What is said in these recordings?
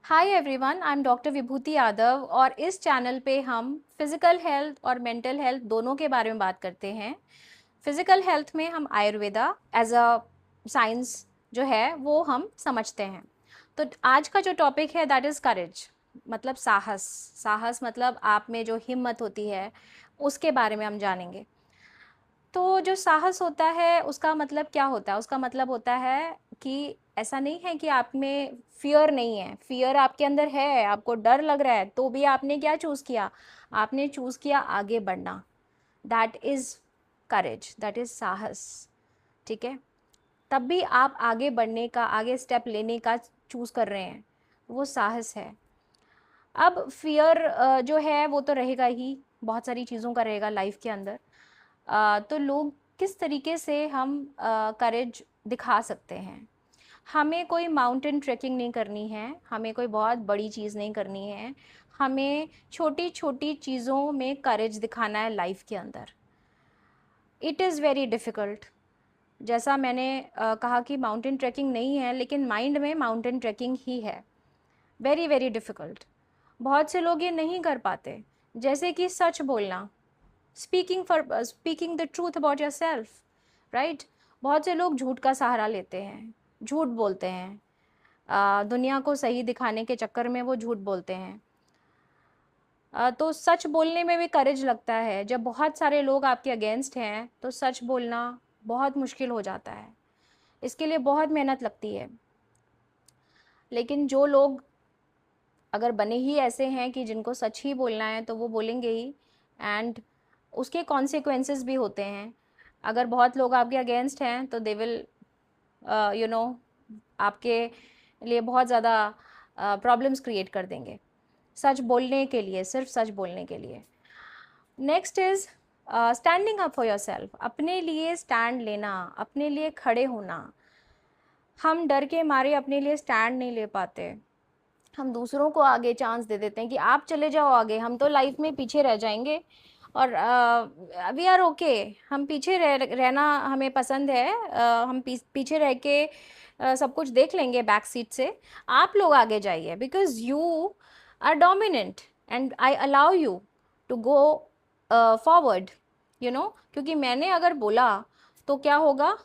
Hi everyone, I am doctor Vibhuti Yadav और इस channel पे हम फिज़िकल हेल्थ और मेंटल हेल्थ दोनों के बारे में बात करते हैं। फिज़िकल हेल्थ में हम आयुर्वेदा एज अ साइंस जो है वो हम समझते हैं। तो आज का जो टॉपिक है दैट इज़ करेज, मतलब साहस। साहस मतलब आप में जो हिम्मत होती है उसके बारे में हम जानेंगे। तो जो साहस होता है उसका मतलब क्या होता है? उसका मतलब होता है कि ऐसा नहीं है कि आप में फ़ियर नहीं है, फ़ियर आपके अंदर है, आपको डर लग रहा है, तो भी आपने क्या चूज़ किया? आपने चूज़ किया आगे बढ़ना। That is courage, that is साहस, ठीक है? तब भी आप आगे बढ़ने का, आगे स्टेप लेने का चूज़ कर रहे हैं, वो साहस है। अब फ़ियर जो है वो तो रहेगा ही, बहुत सारी चीज़ों का रहेगा लाइफ़ के अंदर। तो लोग किस तरीके से हम करेज दिखा सकते हैं? हमें कोई माउंटेन ट्रैकिंग नहीं करनी है, हमें कोई बहुत बड़ी चीज़ नहीं करनी है, हमें छोटी-छोटी चीज़ों में करेज दिखाना है लाइफ़ के अंदर। It is very difficult. जैसा मैंने कहा कि माउंटेन ट्रैकिंग नहीं है, लेकिन माइंड में माउंटेन ट्रैकिंग ही है। Very, very difficult. बहुत से लोग ये नहीं कर पाते। जैसे कि सच बोलना, speaking the truth about yourself, right? बहुत से लोग झूठ का सहारा लेते हैं, झूठ बोलते हैं। दुनिया को सही दिखाने के चक्कर में वो झूठ बोलते हैं। तो सच बोलने में भी करेज लगता है। जब बहुत सारे लोग आपके अगेंस्ट हैं तो सच बोलना बहुत मुश्किल हो जाता है। इसके लिए बहुत मेहनत लगती है। लेकिन जो लोग अगर बने ही ऐसे हैं कि जिनको सच ही बोलना है तो वो बोलेंगे ही, एंड उसके कॉन्सिक्वेंसेस भी होते हैं। अगर बहुत लोग आपके अगेंस्ट हैं तो दे विल यू नो आपके लिए बहुत ज़्यादा प्रॉब्लम्स क्रिएट कर देंगे, सच बोलने के लिए, सिर्फ सच बोलने के लिए। Next is standing up for your self. अपने लिए स्टैंड लेना, अपने लिए खड़े होना। हम डर के मारे अपने लिए स्टैंड नहीं ले पाते। हम दूसरों को आगे चांस दे देते हैं कि आप चले जाओ आगे, हम तो लाइफ में पीछे रह जाएंगे। और वी आर ओके, हम पीछे रहना हमें पसंद है। हम पीछे रह के सब कुछ देख लेंगे बैक सीट से। आप लोग आगे जाइए because you are dominant and I allow you to go forward, क्योंकि मैंने अगर बोला तो क्या होगा?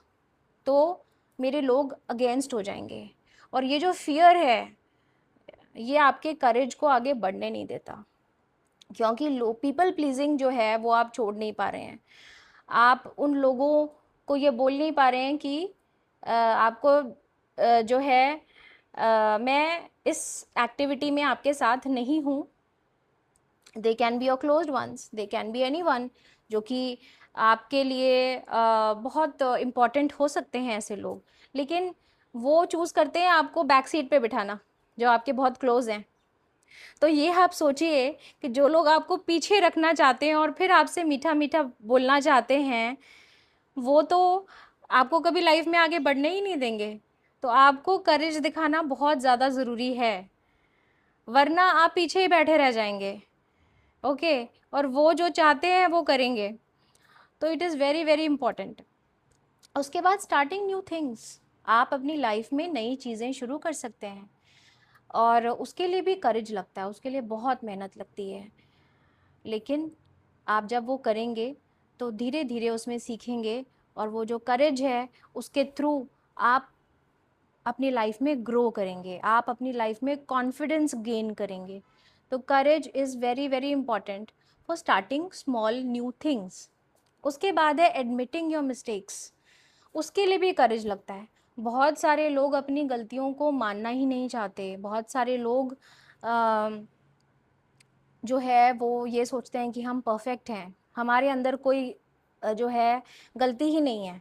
तो मेरे लोग अगेंस्ट हो जाएंगे। और ये जो फियर है ये आपके करेज को आगे बढ़ने नहीं देता, क्योंकि लो पीपल प्लीजिंग जो है वो आप छोड़ नहीं पा रहे हैं। आप उन लोगों को ये बोल नहीं पा रहे हैं कि आपको जो है मैं इस एक्टिविटी में आपके साथ नहीं हूँ। They can be your closed ones, they can be any one जो कि आपके लिए बहुत इम्पॉर्टेंट हो सकते हैं ऐसे लोग। लेकिन वो चूज़ करते हैं आपको बैक सीट पे बिठाना, जो आपके बहुत क्लोज हैं। तो ये आप सोचिए कि जो लोग आपको पीछे रखना चाहते हैं और फिर आपसे मीठा मीठा बोलना चाहते हैं, वो तो आपको कभी लाइफ में आगे बढ़ने ही नहीं देंगे। तो आपको करेज दिखाना बहुत ज़्यादा ज़रूरी है, वरना आप पीछे ही बैठे रह जाएंगे। ओके? और वो जो चाहते हैं वो करेंगे। तो it is very very important. उसके बाद स्टार्टिंग न्यू थिंग्स। आप अपनी लाइफ में नई चीज़ें शुरू कर सकते हैं, और उसके लिए भी करेज लगता है, उसके लिए बहुत मेहनत लगती है। लेकिन आप जब वो करेंगे तो धीरे धीरे उसमें सीखेंगे, और वो जो करेज है उसके थ्रू आप अपनी लाइफ में ग्रो करेंगे, आप अपनी लाइफ में कॉन्फिडेंस गेन करेंगे। तो करेज is very very important for starting small new things. उसके बाद है एडमिटिंग योर मिस्टेक्स। उसके लिए भी करेज लगता है। बहुत सारे लोग अपनी गलतियों को मानना ही नहीं चाहते। बहुत सारे लोग जो है वो ये सोचते हैं कि हम परफेक्ट हैं, हमारे अंदर कोई जो है गलती ही नहीं है।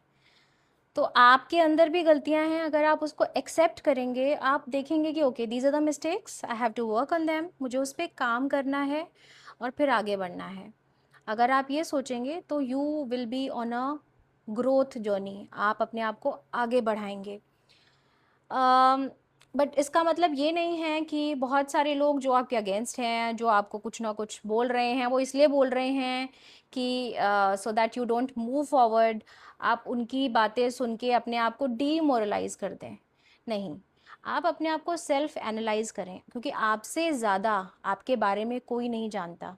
तो आपके अंदर भी गलतियां हैं, अगर आप उसको एक्सेप्ट करेंगे, आप देखेंगे कि okay these are the mistakes, I have to work on them, मुझे उस पर काम करना है और फिर आगे बढ़ना है। अगर आप ये सोचेंगे तो you will be on a growth journey, आप अपने आप को आगे बढ़ाएंगे। बट इसका मतलब ये नहीं है कि बहुत सारे लोग जो आपके अगेंस्ट हैं, जो आपको कुछ ना कुछ बोल रहे हैं, वो इसलिए बोल रहे हैं कि so that you don't move forward, आप उनकी बातें सुन के अपने आप को डीमोरलाइज कर दें। नहीं, आप अपने आप को सेल्फ एनालाइज करें, क्योंकि आपसे ज़्यादा आपके बारे में कोई नहीं जानता।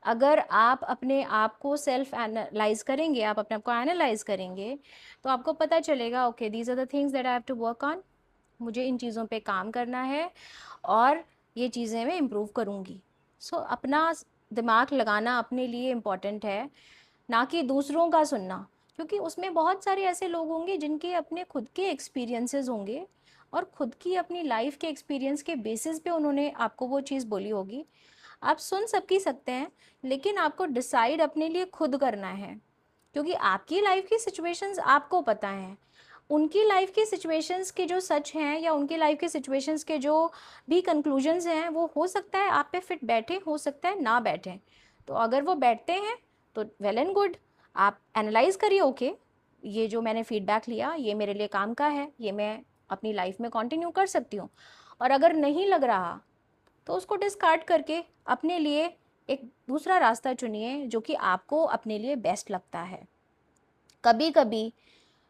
अगर आप अपने आप को सेल्फ एनालाइज करेंगे, आप अपने आप को एनालाइज करेंगे, तो आपको पता चलेगा okay these are the things that I have to work on, मुझे इन चीज़ों पे काम करना है और ये चीज़ें मैं इम्प्रूव करूँगी। सो अपना दिमाग लगाना अपने लिए इम्पॉर्टेंट है, ना कि दूसरों का सुनना, क्योंकि उसमें बहुत सारे ऐसे लोग होंगे जिनके अपने खुद के एक्सपीरियंसेस होंगे और खुद की अपनी लाइफ के एक्सपीरियंस के बेसिस पे उन्होंने आपको वो चीज़ बोली होगी। आप सुन सबकी सकते हैं, लेकिन आपको डिसाइड अपने लिए खुद करना है, क्योंकि आपकी लाइफ की सिचुएशंस आपको पता हैं। उनकी लाइफ की सिचुएशंस के जो सच हैं या उनकी लाइफ के सिचुएशंस के जो भी कंक्लूजन्स हैं, वो हो सकता है आप पे फिट बैठे, हो सकता है ना बैठे। तो अगर वो बैठते हैं तो वेल एंड गुड, आप एनालाइज करिए ओके ये जो मैंने फीडबैक लिया ये मेरे लिए काम का है, ये मैं अपनी लाइफ में कंटिन्यू कर सकती हूँ। और अगर नहीं लग रहा तो उसको डिस्कार्ड करके अपने लिए एक दूसरा रास्ता चुनिए जो कि आपको अपने लिए बेस्ट लगता है। कभी कभी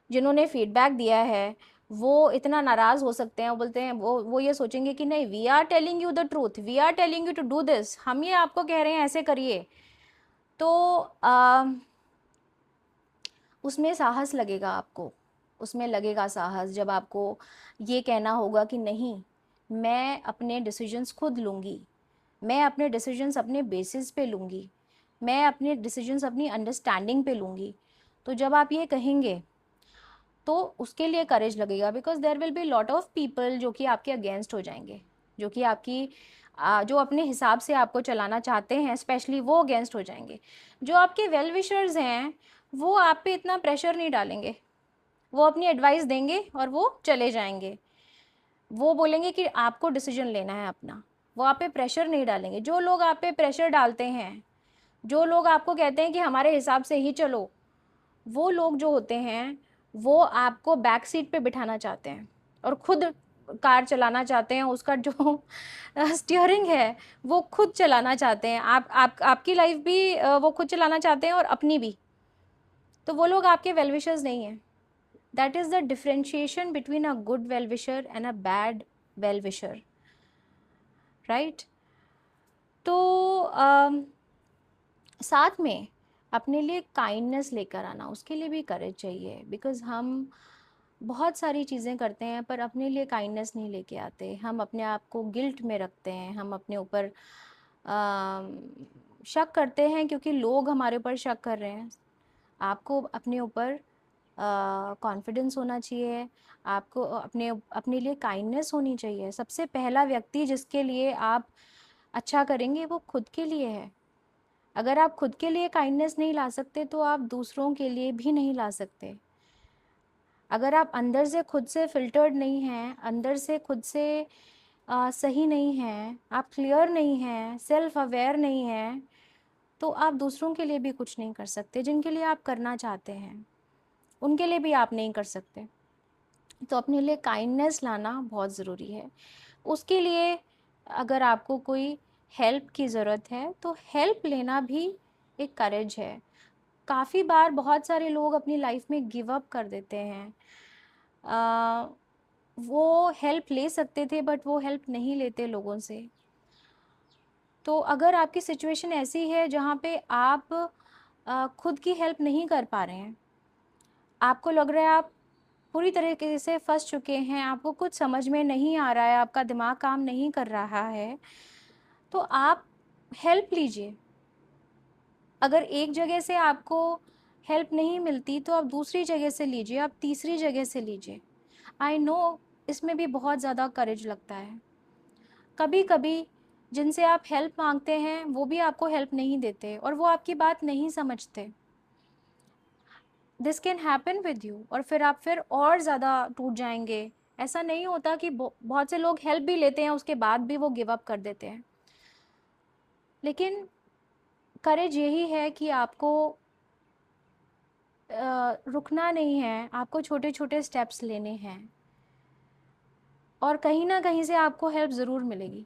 जिन्होंने फीडबैक दिया है वो इतना नाराज़ हो सकते हैं, वो बोलते हैं, वो ये सोचेंगे कि नहीं we are telling you the truth, we are telling you to do this, हम ये आपको कह रहे हैं ऐसे करिए। तो उसमें साहस लगेगा आपको, उसमें लगेगा साहस जब आपको ये कहना होगा कि नहीं मैं अपने डिसीजंस खुद लूँगी, मैं अपने डिसीजंस अपने बेसिस पे लूँगी, मैं अपने डिसीजंस अपनी अंडरस्टैंडिंग पे लूँगी। तो जब आप ये कहेंगे तो उसके लिए करेज लगेगा, because there will be lot of people जो कि आपके अगेंस्ट हो जाएंगे, जो कि आपकी जो अपने हिसाब से आपको चलाना चाहते हैं स्पेशली वो अगेंस्ट हो जाएंगे। जो आपके वेल विशर्स हैं वो आप पे इतना प्रेशर नहीं डालेंगे, वो अपनी एडवाइस देंगे और वो चले जाएंगे। वो बोलेंगे कि आपको डिसीजन लेना है अपना, वो आप पे प्रेशर नहीं डालेंगे। जो लोग आप पे प्रेशर डालते हैं, जो लोग आपको कहते हैं कि हमारे हिसाब से ही चलो, वो लोग जो होते हैं वो आपको बैक सीट पे बिठाना चाहते हैं और खुद कार चलाना चाहते हैं, उसका जो स्टीयरिंग है वो खुद चलाना चाहते हैं। आप आपकी लाइफ भी वो खुद चलाना चाहते हैं और अपनी भी। तो वो लोग आपके वेल विशर्स नहीं हैं। That is the differentiation between a good well wisher and a bad well wisher, right. तो साथ में अपने लिए काइंडनेस लेकर आना, उसके लिए भी करेज चाहिए, बिकॉज़ हम बहुत सारी चीज़ें करते हैं पर अपने लिए काइंडनेस नहीं लेके आते। हम अपने आप को गिल्ट में रखते हैं, हम अपने ऊपर शक करते हैं क्योंकि लोग हमारे ऊपर शक कर रहे हैं। आपको अपने ऊपर कॉन्फिडेंस होना चाहिए, आपको अपने अपने लिए काइंडनेस होनी चाहिए। सबसे पहला व्यक्ति जिसके लिए आप अच्छा करेंगे वो खुद के लिए है। अगर आप खुद के लिए काइंडनेस नहीं ला सकते तो आप दूसरों के लिए भी नहीं ला सकते। अगर आप अंदर से खुद से फिल्टर्ड नहीं हैं, अंदर से खुद से सही नहीं हैं, आप क्लियर नहीं हैं, सेल्फ अवेयर नहीं हैं, तो आप दूसरों के लिए भी कुछ नहीं कर सकते। जिनके लिए आप करना चाहते हैं उनके लिए भी आप नहीं कर सकते। तो अपने लिए काइंडनेस लाना बहुत ज़रूरी है। उसके लिए अगर आपको कोई हेल्प की ज़रूरत है तो हेल्प लेना भी एक करेज है। काफ़ी बार बहुत सारे लोग अपनी लाइफ में गिव अप कर देते हैं। वो हेल्प ले सकते थे बट वो हेल्प नहीं लेते लोगों से। तो अगर आपकी सिचुएशन ऐसी है जहाँ पे आप खुद की हेल्प नहीं कर पा रहे हैं, आपको लग रहा है आप पूरी तरीके से फंस चुके हैं, आपको कुछ समझ में नहीं आ रहा है, आपका दिमाग काम नहीं कर रहा है, तो आप हेल्प लीजिए। अगर एक जगह से आपको हेल्प नहीं मिलती तो आप दूसरी जगह से लीजिए, आप तीसरी जगह से लीजिए। आई नो इसमें भी बहुत ज़्यादा करेज लगता है। कभी कभी जिनसे आप हेल्प मांगते हैं वो भी आपको हेल्प नहीं देते और वो आपकी बात नहीं समझते। This can happen with you, और फिर आप फिर और ज़्यादा टूट जाएंगे। ऐसा नहीं होता कि बहुत से लोग हेल्प भी लेते हैं उसके बाद भी वो गिव अप कर देते हैं। लेकिन करेज यही है कि आपको रुकना नहीं है, आपको छोटे छोटे स्टेप्स लेने हैं और कहीं ना कहीं से आपको हेल्प ज़रूर मिलेगी।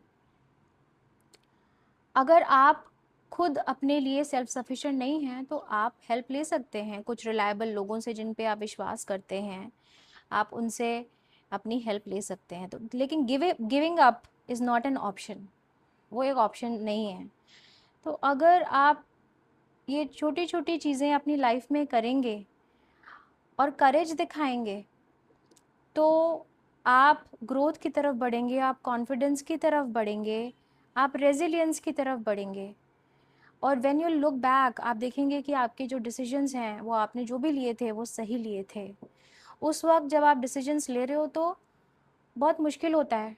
अगर आप खुद अपने लिए सेल्फ सफिशिएंट नहीं हैं तो आप हेल्प ले सकते हैं कुछ रिलायबल लोगों से जिन पे आप विश्वास करते हैं। आप उनसे अपनी हेल्प ले सकते हैं। तो लेकिन giving up is not an option, वो एक ऑप्शन नहीं है। तो अगर आप ये छोटी छोटी चीज़ें अपनी लाइफ में करेंगे और करेज दिखाएंगे, तो आप ग्रोथ की तरफ बढ़ेंगे, आप कॉन्फिडेंस की तरफ बढ़ेंगे, आप रेजिलियंस की तरफ बढ़ेंगे। और व्हेन यू लुक बैक, आप देखेंगे कि आपके जो डिसीजंस हैं, वो आपने जो भी लिए थे वो सही लिए थे। उस वक्त जब आप डिसीजंस ले रहे हो तो बहुत मुश्किल होता है,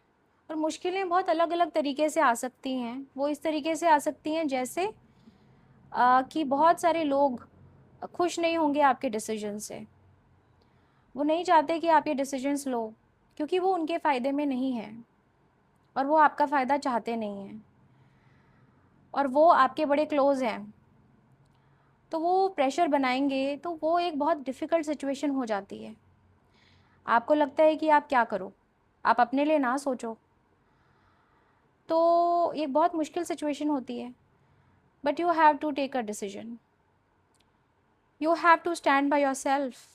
और मुश्किलें बहुत अलग अलग तरीके से आ सकती हैं। वो इस तरीके से आ सकती हैं जैसे कि बहुत सारे लोग खुश नहीं होंगे आपके डिसीजन से। वो नहीं चाहते कि आप ये डिसीजंस लो, क्योंकि वो उनके फ़ायदे में नहीं है और वो आपका फ़ायदा चाहते नहीं हैं, और वो आपके बड़े क्लोज़ हैं। तो वो प्रेशर बनाएंगे, तो वो एक बहुत डिफ़िकल्ट सिचुएशन हो जाती है। आपको लगता है कि आप क्या करो, आप अपने लिए ना सोचो, तो ये बहुत मुश्किल सिचुएशन होती है। But you have to take a decision, you have to stand by yourself.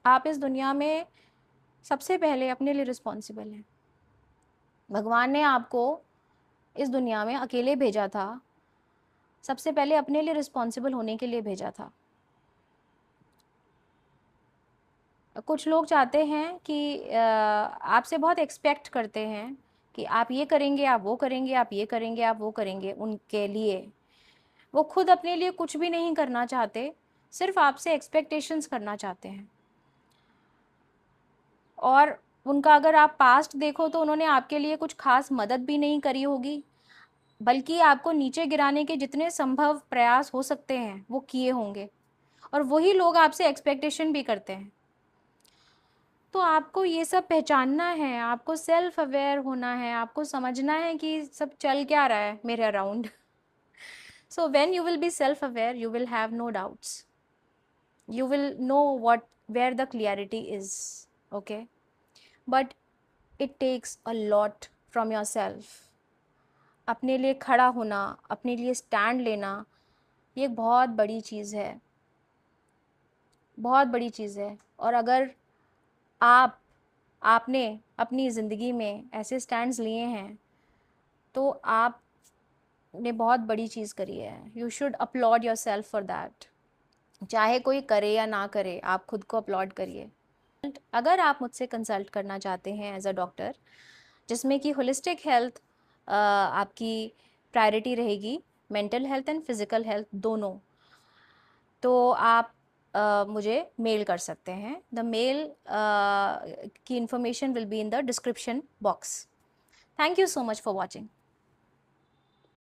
आप इस दुनिया में सबसे पहले अपने लिए रिस्पॉन्सिबल हैं। भगवान ने आपको इस दुनिया में अकेले भेजा था, सबसे पहले अपने लिए रिस्पॉन्सिबल होने के लिए भेजा था। कुछ लोग चाहते हैं कि आपसे बहुत एक्सपेक्ट करते हैं कि आप ये करेंगे, आप वो करेंगे, आप ये करेंगे, आप वो करेंगे उनके लिए। वो खुद अपने लिए कुछ भी नहीं करना चाहते, सिर्फ आपसे एक्सपेक्टेशंस करना चाहते हैं। और उनका अगर आप पास्ट देखो तो उन्होंने आपके लिए कुछ खास मदद भी नहीं करी होगी, बल्कि आपको नीचे गिराने के जितने संभव प्रयास हो सकते हैं वो किए होंगे, और वही लोग आपसे एक्सपेक्टेशन भी करते हैं। तो आपको ये सब पहचानना है, आपको सेल्फ अवेयर होना है, आपको समझना है कि सब चल क्या रहा है मेरे around. So when you will be self aware, you will have no doubts, you will know what where the clarity is. Okay, but it takes a lot from yourself. अपने लिए खड़ा होना, अपने लिए स्टैंड लेना, ये बहुत बड़ी चीज़ है, बहुत बड़ी चीज़ है। और अगर आपने अपनी ज़िंदगी में ऐसे स्टैंड्स लिए हैं, तो आपने बहुत बड़ी चीज़ करी है। You should upload yourself for that. चाहे कोई करे या ना करे, आप खुद को अपलॉड करिए। अगर आप मुझसे कंसल्ट करना चाहते हैं एज अ डॉक्टर, जिसमें कि होलिस्टिक हेल्थ आपकी प्रायोरिटी रहेगी, mental health and physical health दोनों, तो आप मुझे मेल कर सकते हैं। द मेल की information will be in the description box. Thank you so much for watching.